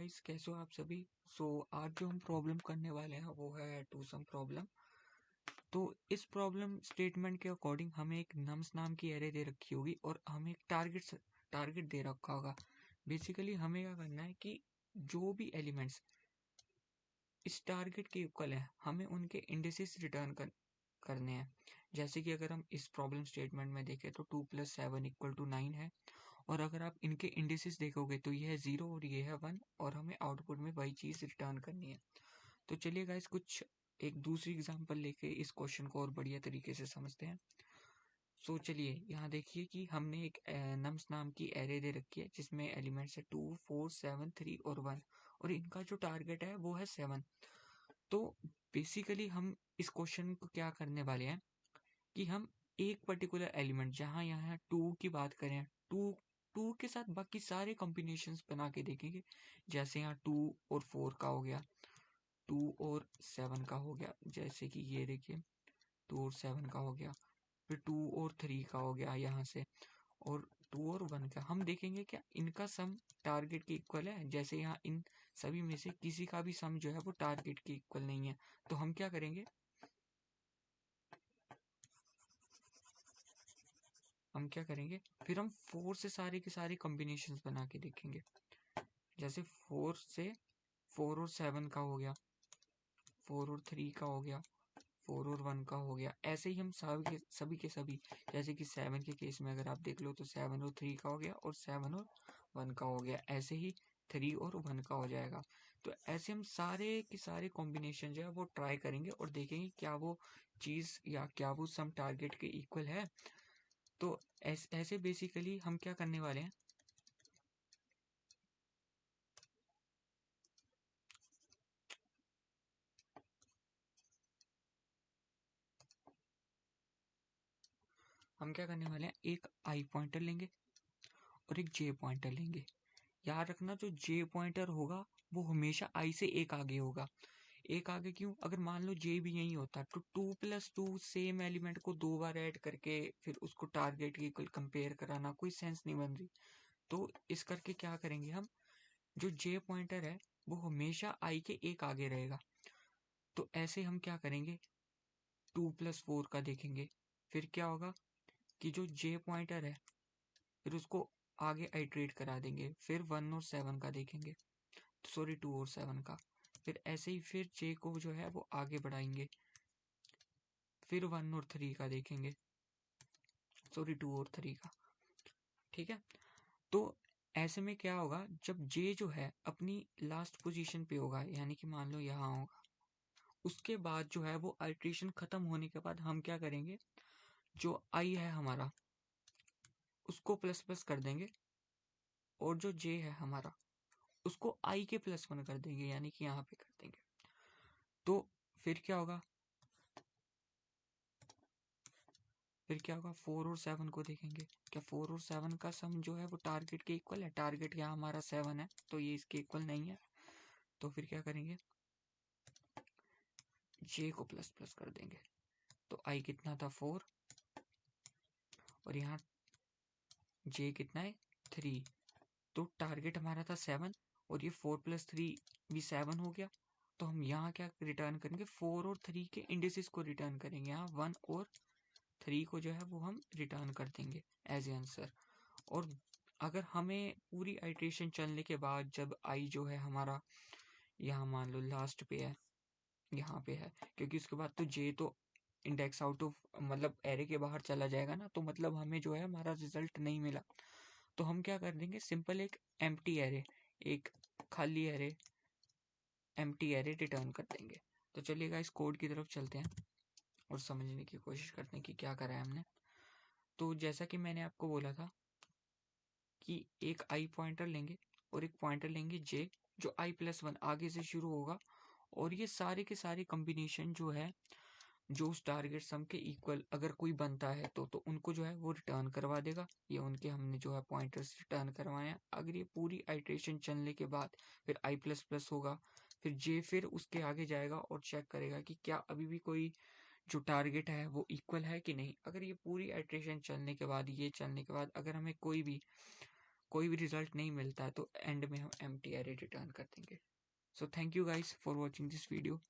Guys, कैसे हो आप सभी। आज जो हम प्रॉब्लम करने वाले हैं वो है टू सम प्रॉब्लम। तो इस प्रॉब्लम स्टेटमेंट के अकॉर्डिंग हमें एक नम्स नाम की एरे दे रखी होगी और हमें एक टारगेट दे रखा होगा। बेसिकली हमें क्या करना है कि जो भी एलिमेंट्स इस टारगेट के इक्वल है हमें उनके इंडिसेस रिटर्न करने हैं। जैसे कि अगर हम इस प्रॉब्लम स्टेटमेंट में देखें तो 2+7=9 है, और अगर आप इनके इंडिसेस देखोगे तो ये है 0 और ये है 1, और हमें आउटपुट में वही चीज रिटर्न करनी है। तो चलिए गाइस, कुछ एक दूसरी एग्जांपल लेके इस क्वेश्चन को और बढ़िया तरीके से समझते हैं। चलिए यहाँ देखिए कि हमने एक नम्स नाम की एरे दे रखी है जिसमें एलिमेंट्स है 2, 4, 7, 3 और 1, और इनका जो टारगेट है वो है 7। तो बेसिकली हम इस क्वेश्चन को क्या करने वाले हैं कि हम एक पर्टिकुलर एलिमेंट, जहां यहाँ 2 की बात करें, 2 के साथ बाकी सारे कॉम्बिनेशंस बना के देखेंगे। जैसे यहाँ 2 और 4 का हो गया, 2 और 7 का हो गया, जैसे कि ये देखिए 2 और 7 का हो गया, फिर 2 और 3 का हो गया यहाँ से, और 2 और 1 का। हम देखेंगे क्या इनका सम टारगेट के इक्वल है। जैसे यहाँ इन सभी में से किसी का भी सम जो है वो टारगेट के इक्वल नहीं है, तो हम क्या करेंगे, फिर हम 4 से सारे के सारे कॉम्बिनेशंस बना के देखेंगे। जैसे 4 से 4 और 7 का हो गया, 4 और 3 का हो गया, 4 और 1 का हो गया। ऐसे ही हम सभी के सभी, जैसे कि 7 के केस में अगर आप देख लो तो 7 और 3 का हो गया और 7 और 1 का हो गया। ऐसे ही 3 और 1 का हो जाएगा। तो ऐसे हम सारे के सारे कॉम्बिनेशन जो है वो ट्राई करेंगे और देखेंगे क्या वो चीज या क्या वो सम टारगेट के इक्वल है। तो ऐसे बेसिकली हम क्या करने वाले हैं, एक आई पॉइंटर लेंगे और एक जे पॉइंटर लेंगे। याद रखना, जो जे पॉइंटर होगा वो हमेशा आई से एक आगे होगा। एक आगे क्यों? अगर मान लो जे भी यही होता तो 2+2 सेम एलिमेंट को 2 बार ऐड करके फिर उसको टारगेट की कंपेयर कराना कोई सेंस नहीं बन रही। तो इस करके क्या करेंगे हम, जो जे पॉइंटर है वो हमेशा आई के एक आगे रहेगा। तो ऐसे हम क्या करेंगे, 2+4 का देखेंगे, फिर क्या होगा कि जो जे पॉइंटर है फिर उसको आगे आइट्रेट करा देंगे, फिर 1 और 7 का देखेंगे, सॉरी 2 और 7 का, फिर ऐसे ही फिर जे को जो है वो आगे बढ़ाएंगे, फिर 1 और 3 का देखेंगे, सॉरी 2 और 3 का। ठीक है। तो ऐसे में क्या होगा, जब जे जो है अपनी लास्ट पोजीशन पे होगा, यानी कि मान लो यहाँ होगा, उसके बाद जो है वो आइट्रेशन खत्म होने के बाद हम क्या करेंगे, जो आई है हमारा उसको प्लस प्लस कर देंगे, और जो जे है हमारा उसको आई के +1 कर देंगे, यानी कि यहाँ पे कर देंगे। तो फिर क्या होगा, 4 और 7 को देखेंगे, क्या 4 और 7 का सम जो है वो टारगेट के इक्वल है। टारगेट यहाँ हमारा 7 है तो ये इसके इक्वल नहीं है। तो फिर क्या करेंगे, जे को प्लस प्लस कर देंगे। तो आई कितना था 4, और यहाँ जे कितना है 3। तो टारगेट हमारा था 7, और ये 4+3 भी 7 हो गया। तो हम यहाँ क्या रिटर्न करेंगे, 4 और 3 के इंडिसेस को रिटर्न करेंगे। यहाँ 1 और 3 को जो है वो हम रिटर्न कर देंगे एज ए आंसर। और अगर हमें पूरी आइट्रेशन चलने के बाद जब आई जो है हमारा यहाँ मान लो लास्ट पे है, यहाँ पे है, क्योंकि उसके बाद तो जे तो इंडेक्स आउट ऑफ मतलब एरे के बाहर चला जाएगा ना, तो मतलब हमें जो है हमारा रिजल्ट नहीं मिला। तो हम क्या कर देंगे, सिंपल एक एम्प्टी एरे, एक खाली एम्प्टी एरे रिटर्न कर देंगे। तो चलिएगा इस कोड की तरफ चलते हैं और समझने की कोशिश करते हैं कि क्या करा है हमने। तो जैसा कि मैंने आपको बोला था कि एक आई पॉइंटर लेंगे और एक पॉइंटर लेंगे जे, जो i+1 आगे से शुरू होगा, और ये सारे के सारे कॉम्बिनेशन जो है जो उस टारगेट सम के इक्वल अगर कोई बनता है तो उनको जो है वो रिटर्न करवा देगा। ये उनके हमने जो है पॉइंटर्स रिटर्न करवाए हैं। अगर ये पूरी आइट्रेशन चलने के बाद फिर i++ होगा, फिर जे फिर उसके आगे जाएगा और चेक करेगा कि क्या अभी भी कोई जो टारगेट है वो इक्वल है कि नहीं। अगर ये पूरी आइट्रेशन चलने के बाद, ये चलने के बाद अगर हमें कोई भी कोई भी रिजल्ट नहीं मिलता है तो एंड में हम एम्प्टी एरे रिटर्न कर देंगे। So thank you guys for watching this video.